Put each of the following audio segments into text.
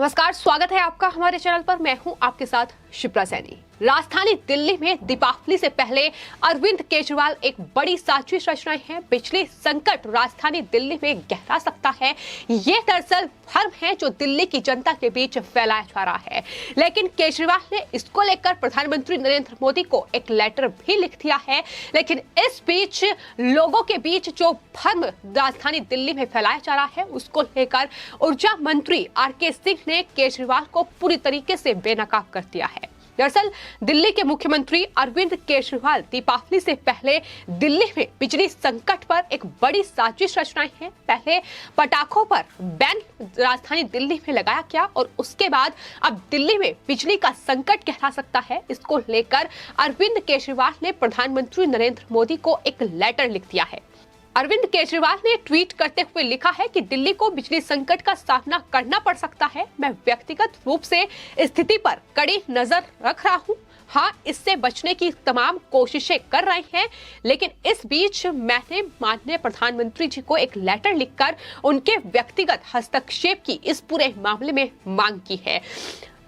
नमस्कार, स्वागत है आपका हमारे चैनल पर। मैं हूं आपके साथ शिप्रा सैनी। राजधानी दिल्ली में दीपावली से पहले अरविंद केजरीवाल एक बड़ी साजिश रच रहे हैं। बिजली संकट राजधानी दिल्ली में गहरा सकता है। ये दरअसल भ्रम है जो दिल्ली की जनता के बीच फैलाया जा रहा है, लेकिन केजरीवाल ने इसको लेकर प्रधानमंत्री नरेंद्र मोदी को एक लेटर भी लिख दिया है। लेकिन इस बीच लोगों के बीच जो भ्रम राजधानी दिल्ली में फैलाया जा रहा है, उसको लेकर ऊर्जा मंत्री आरके सिंह ने केजरीवाल को पूरी तरीके से बेनकाब कर दिया है। दरअसल दिल्ली के मुख्यमंत्री अरविंद केजरीवाल दीपावली से पहले दिल्ली में बिजली संकट पर एक बड़ी साजिश रच रहे हैं। पहले पटाखों पर बैन राजधानी दिल्ली में लगाया गया और उसके बाद अब दिल्ली में बिजली का संकट गहरा सकता है। इसको लेकर अरविंद केजरीवाल ने प्रधानमंत्री नरेंद्र मोदी को एक लेटर लिख दिया है। अरविंद केजरीवाल ने ट्वीट करते हुए लिखा है कि दिल्ली को बिजली संकट का सामना करना पड़ सकता है। मैं व्यक्तिगत रूप से स्थिति पर कड़ी नजर रख रहा हूं। हाँ, इससे बचने की तमाम कोशिशें कर रहे हैं, लेकिन इस बीच मैंने माननीय प्रधानमंत्री जी को एक लेटर लिखकर उनके व्यक्तिगत हस्तक्षेप की इस पूरे मामले में मांग की है।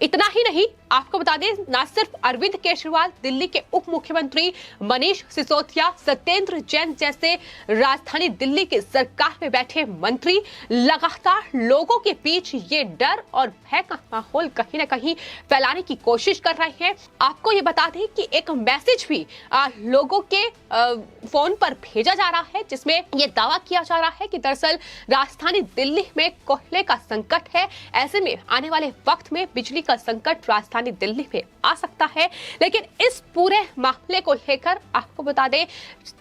इतना ही नहीं, आपको बता दें, न सिर्फ अरविंद केजरीवाल, दिल्ली के उप मुख्यमंत्री मनीष सिसोदिया, सत्येंद्र जैन जैसे राजधानी दिल्ली की सरकार में बैठे मंत्री लगातार लोगों के बीच ये डर और भय का माहौल कहीं न कहीं फैलाने की कोशिश कर रहे हैं। आपको ये बता दें कि एक मैसेज भी लोगों के फोन पर भेजा जा रहा है, जिसमें ये दावा किया जा रहा है कि दरअसल राजधानी दिल्ली में कोयले का संकट है। ऐसे में आने वाले वक्त में बिजली का संकट राजधानी दिल्ली में आ सकता है। लेकिन इस पूरे मामले को लेकर आपको बता दें,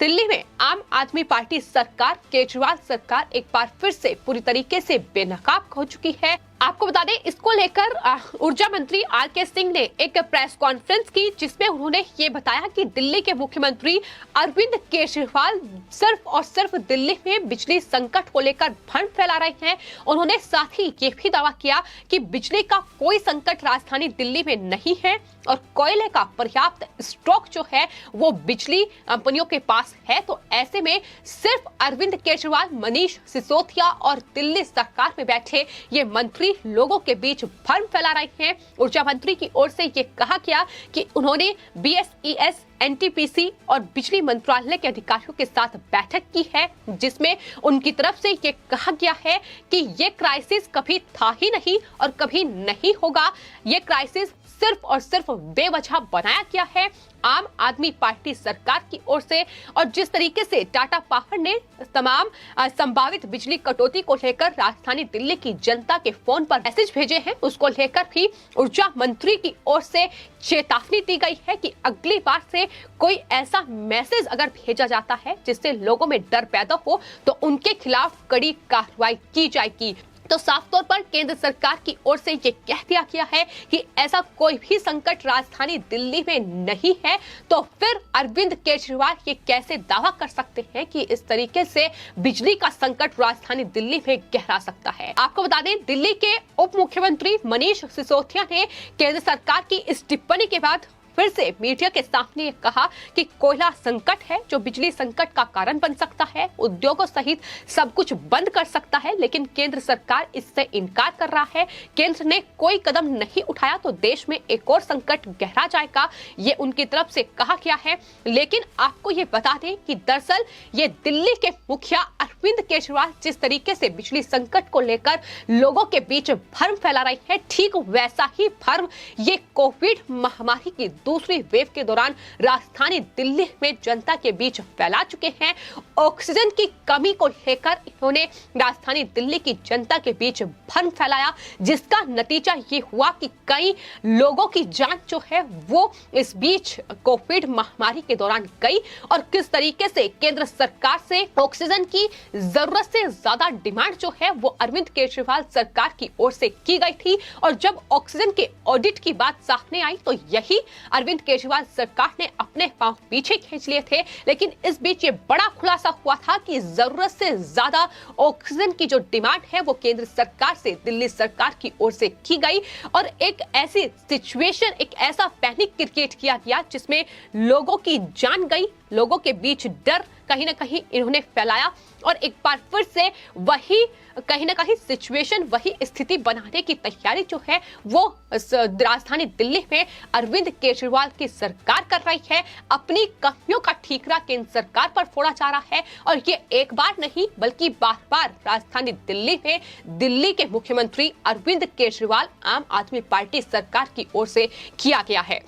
दिल्ली में आम आदमी पार्टी सरकार, केजरीवाल सरकार एक बार फिर से पूरी तरीके से बेनकाब हो चुकी है। आपको बता दें, इसको लेकर ऊर्जा मंत्री आरके सिंह ने एक प्रेस कॉन्फ्रेंस की, जिसमें उन्होंने ये बताया कि दिल्ली के मुख्यमंत्री अरविंद केजरीवाल सिर्फ और सिर्फ दिल्ली में बिजली संकट को लेकर भ्रम फैला रहे हैं। उन्होंने साथ ही ये भी दावा किया कि बिजली का कोई संकट राजधानी दिल्ली में नहीं है और कोयले का पर्याप्त स्टॉक जो है वो बिजली कंपनियों के पास है। तो ऐसे में सिर्फ अरविंद केजरीवाल, मनीष सिसोदिया और दिल्ली सरकार में बैठे ये मंत्री लोगों के बीच भ्रम फैला रहे हैं। ऊर्जा मंत्री की ओर से ये कहा गया कि उन्होंने बीएसईएस, एनटीपीसी और बिजली मंत्रालय के अधिकारियों के साथ बैठक की है, जिसमें उनकी तरफ से ये कहा गया है कि ये क्राइसिस कभी था ही नहीं और कभी नहीं होगा। ये क्राइसिस सिर्फ और सिर्फ बेवजह बनाया गया है आम आदमी पार्टी सरकार की ओर से। और जिस तरीके से टाटा पावर ने तमाम संभावित बिजली कटौती को लेकर राजधानी दिल्ली की जनता के फोन पर मैसेज भेजे हैं, उसको लेकर भी ऊर्जा मंत्री की ओर से चेतावनी दी गई है कि अगली बार से कोई ऐसा मैसेज अगर भेजा जाता है जिससे लोगों में डर पैदा हो, तो उनके खिलाफ कड़ी कार्रवाई की जाएगी। तो साफ तौर पर केंद्र सरकार की ओर से ये कह दिया गया है कि ऐसा कोई भी संकट राजधानी दिल्ली में नहीं है। तो फिर अरविंद केजरीवाल ये कैसे दावा कर सकते हैं कि इस तरीके से बिजली का संकट राजधानी दिल्ली में गहरा सकता है? आपको बता दें, दिल्ली के उप मुख्यमंत्री मनीष सिसोदिया ने केंद्र सरकार की इस टिप्पणी के बाद फिर से मीडिया के सामने कहा कि कोयला संकट है जो बिजली संकट का कारण बन सकता है, उद्योगों सहित सब कुछ बंद कर सकता है, लेकिन केंद्र सरकार इससे इनकार कर रहा है। केंद्र ने कोई कदम नहीं उठाया तो देश में एक और संकट गहरा जाएगा, ये उनकी तरफ से कहा गया है। लेकिन आपको ये बता दें कि दरअसल ये दिल्ली के मुखिया अरविंद केजरीवाल जिस तरीके से बिजली संकट को लेकर लोगों के बीच भ्रम फैला रहे हैं, ठीक वैसा ही भ्रम ये कोविड महामारी की दूसरी वेव के दौरान राजधानी दिल्ली में जनता के बीच फैला चुके हैं। ऑक्सीजन की कमी को लेकर इन्होंने राजधानी दिल्ली की जनता के बीच भ्रम फैलाया, जिसका नतीजा ये हुआ कि कई लोगों की जान जो है वो इस बीच कोविड महामारी के दौरान गई। और किस तरीके से केंद्र सरकार से ऑक्सीजन की जरूरत से ज्यादा डिमांड जो है वो अरविंद केजरीवाल सरकार की ओर से की गई थी। और जब ऑक्सीजन के ऑडिट की बात सामने आई तो यही अरविंद केजरीवाल सरकार ने अपने पांव पीछे खींच लिए थे। लेकिन इस बीच ये बड़ा खुलासा हुआ था कि जरूरत से ज्यादा ऑक्सीजन की जो डिमांड है वो केंद्र सरकार से दिल्ली सरकार की ओर से की गई। और एक ऐसी सिचुएशन, एक ऐसा पैनिक क्रिएट किया गया जिसमें लोगों की जान गई, लोगों के बीच डर कहीं ना कहीं इन्होंने फैलाया और एक बार फिर से वही कहीं ना कहीं सिचुएशन, वही स्थिति बनाने की तैयारी जो है वो राजधानी दिल्ली में अरविंद केजरीवाल की सरकार कर रही है। अपनी कमियों का ठीकरा केंद्र सरकार पर फोड़ा जा रहा है और ये एक बार नहीं बल्कि बार बार राजधानी दिल्ली में दिल्ली के मुख्यमंत्री अरविंद केजरीवाल आम आदमी पार्टी सरकार की ओर से किया गया है।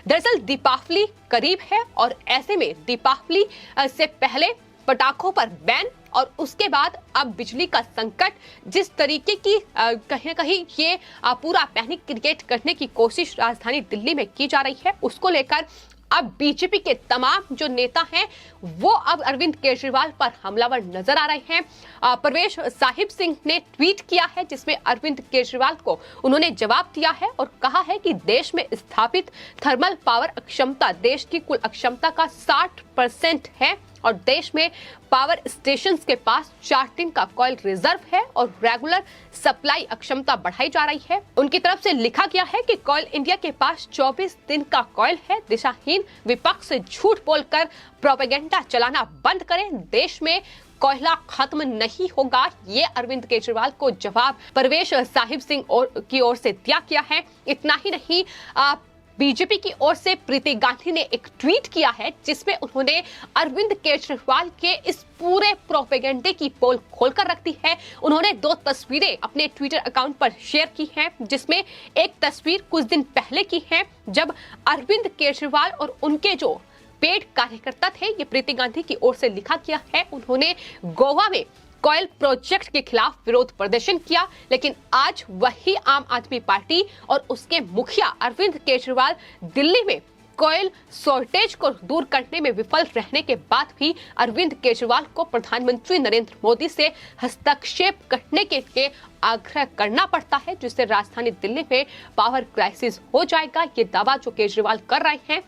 दरअसल दीपावली करीब है और ऐसे में दीपावली से पहले पटाखों पर बैन और उसके बाद अब बिजली का संकट, जिस तरीके की कहीं ना कहीं ये पूरा पैनिक क्रिएट करने की कोशिश राजधानी दिल्ली में की जा रही है, उसको लेकर अब बीजेपी के तमाम जो नेता हैं वो अब अरविंद केजरीवाल पर हमलावर नजर आ रहे हैं। परवेश साहिब सिंह ने ट्वीट किया है जिसमें अरविंद केजरीवाल को उन्होंने जवाब दिया है और कहा है कि देश में स्थापित थर्मल पावर अक्षमता देश की कुल अक्षमता का 60% है और देश में पावर स्टेशंस के पास 4 दिन का कॉइल रिजर्व है और रेगुलर सप्लाई अक्षमता बढ़ाई जा रही है। उनकी तरफ से लिखा गया है कि कॉइल इंडिया के पास 24 दिन का कॉइल है। दिशाहीन विपक्ष से झूठ बोलकर प्रोपेगेंडा चलाना बंद करें, देश में कोयला खत्म नहीं होगा। ये अरविंद केजरीवाल को जवाब परवेश साहिब सिंह की ओर से दिया गया है। इतना ही नहीं, बीजेपी की ओर से प्रीति गांधी ने एक ट्वीट किया है जिसमें उन्होंने अरविंद केजरीवाल के इस पूरे प्रोपेगेंडे की पोल खोलकर रख दी है। उन्होंने 2 तस्वीरें अपने ट्विटर अकाउंट पर शेयर की हैं जिसमें एक तस्वीर कुछ दिन पहले की है जब अरविंद केजरीवाल और उनके जो पेड कार्यकर्ता थे, ये प्रीति गांधी की ओर से लिखा गया है, उन्होंने गोवा में कॉयल प्रोजेक्ट के खिलाफ विरोध प्रदर्शन किया। लेकिन आज वही आम आदमी पार्टी और उसके मुखिया अरविंद केजरीवाल दिल्ली में कॉयल शॉर्टेज को दूर करने में विफल रहने के बाद भी अरविंद केजरीवाल को प्रधानमंत्री नरेंद्र मोदी से हस्तक्षेप करने के लिए आग्रह करना पड़ता है, जिससे राजधानी दिल्ली में पावर क्राइसिस हो जाएगा। ये दावा जो केजरीवाल कर रहे हैं,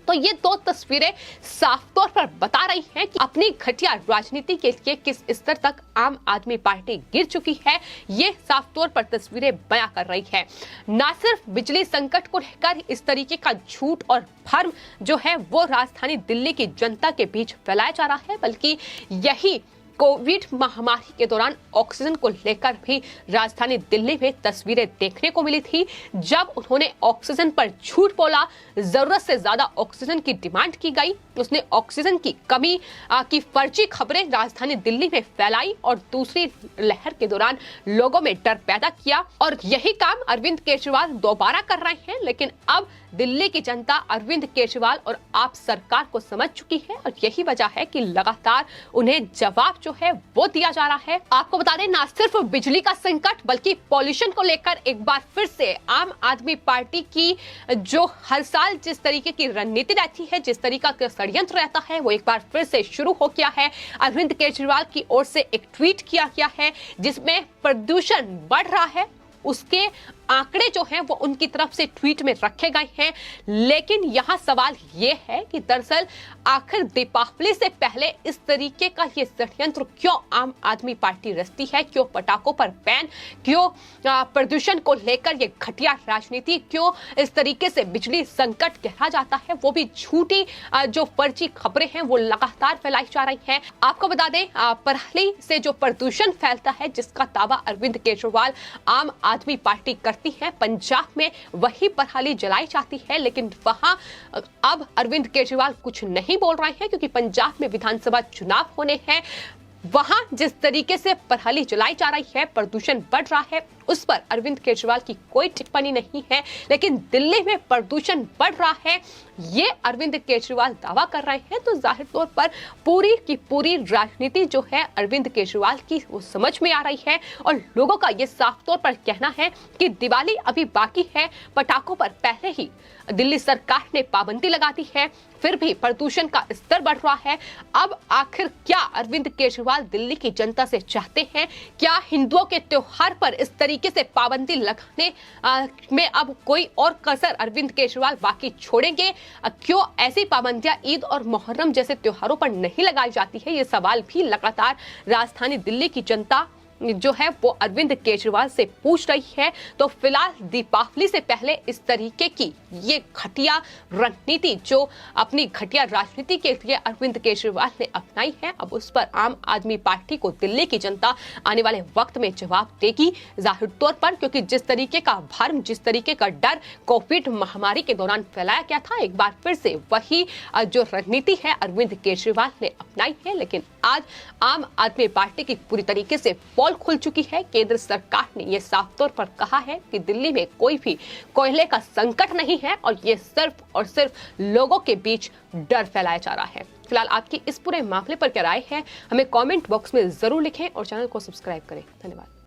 तो ये 2 तस्वीरें साफ तौर पर बता रही हैं कि अपनी घटिया राजनीति के लिए किस स्तर तक आम आदमी पार्टी गिर चुकी है। ये साफ तौर पर तस्वीरें बयां कर रही है। न सिर्फ बिजली संकट को लेकर इस तरीके का झूठ और भ्रम जो है वो राजधानी दिल्ली की जनता के बीच फैलाया जा रहा है, बल्कि यही कोविड महामारी के दौरान ऑक्सीजन को लेकर भी राजधानी दिल्ली में तस्वीरें देखने को मिली थी जब उन्होंने ऑक्सीजन पर झूठ बोला। जरूरत से ज्यादा ऑक्सीजन की डिमांड की गई, उसने ऑक्सीजन की कमी की फर्जी खबरें राजधानी दिल्ली में फैलाई और दूसरी लहर के दौरान लोगों में डर पैदा किया और यही काम अरविंद केजरीवाल दोबारा कर रहे हैं। लेकिन अब दिल्ली की जनता अरविंद केजरीवाल और आप सरकार को समझ चुकी है और यही वजह है कि लगातार उन्हें जवाब जो है वो दिया जा रहा है। आपको बता दें, ना सिर्फ बिजली का संकट बल्कि पॉल्यूशन को लेकर एक बार फिर से आम आदमी पार्टी की जो हर साल जिस तरीके की रणनीति रहती है, जिस तरीका का षड्यंत्र रहता है, वो एक बार फिर से शुरू हो गया है। अरविंद केजरीवाल की ओर से एक ट्वीट किया गया है जिसमें प्रदूषण बढ़ रहा है, उसके आंकड़े जो हैं वो उनकी तरफ से ट्वीट में रखे गए हैं। लेकिन यहाँ सवाल ये है कि दरअसल आखिर दीपावली से पहले इस तरीके का ये षड्यंत्र क्यों आम आदमी पार्टी रचती है? क्यों पटाखों पर बैन, क्यों प्रदूषण को लेकर ये घटिया राजनीति, क्यों इस तरीके से बिजली संकट कहा जाता है, वो भी झूठी जो फर्जी खबरें हैं वो लगातार फैलाई जा रही हैं। आपको बता दें, पराली से जो प्रदूषण फैलता है जिसका दावा अरविंद केजरीवाल आम आदमी पार्टी करती है, पंजाब में वही पराली जलाई जाती है। लेकिन वहां अब अरविंद केजरीवाल कुछ नहीं बोल रहे हैं क्योंकि पंजाब में विधानसभा चुनाव होने हैं। वहां जिस तरीके से पराली जलाई जा रही है, प्रदूषण बढ़ रहा है, उस पर अरविंद केजरीवाल की कोई टिप्पणी नहीं है। लेकिन दिल्ली में प्रदूषण बढ़ रहा है, ये अरविंद केजरीवाल दावा कर रहे हैं। तो जाहिर तौर पर पूरी की पूरी राजनीति जो है अरविंद केजरीवाल की वो समझ में आ रही है और लोगों का ये साफ तौर पर कहना है कि दिवाली अभी बाकी है। पटाखों पर पहले ही दिल्ली सरकार ने पाबंदी लगा दी है, फिर भी प्रदूषण का स्तर बढ़ रहा है। अब आखिर क्या अरविंद केजरीवाल दिल्ली की जनता से चाहते हैं? क्या हिंदुओं के त्योहार पर इस तरीके से पाबंदी लगाने में अब कोई और कसर अरविंद केजरीवाल बाकी छोड़ेंगे? क्यों ऐसी पाबंदियां ईद और मुहर्रम जैसे त्योहारों पर नहीं लगाई जाती है? ये सवाल भी लगातार राजधानी दिल्ली की जनता जो है वो अरविंद केजरीवाल से पूछ रही है। तो फिलहाल दीपावली से पहले इस तरीके की ये घटिया रणनीति, जो अपनी घटिया राजनीति के लिए अरविंद केजरीवाल ने अपनाई है, अब उस पर आम आदमी पार्टी को दिल्ली की जनता आने वाले वक्त में जवाब देगी जाहिर तौर पर, क्योंकि जिस तरीके का भ्रम, जिस तरीके का डर कोविड महामारी के दौरान फैलाया गया था, एक बार फिर से वही जो रणनीति है अरविंद केजरीवाल ने अपनाई है। लेकिन आज आम आदमी पार्टी की पूरी तरीके से पोल खुल चुकी है। केंद्र सरकार ने यह साफ तौर पर कहा है कि दिल्ली में कोई भी कोयले का संकट नहीं है और ये सिर्फ और सिर्फ लोगों के बीच डर फैलाया जा रहा है। फिलहाल आपकी इस पूरे मामले पर क्या राय है, हमें कमेंट बॉक्स में जरूर लिखें और चैनल को सब्सक्राइब करें। धन्यवाद।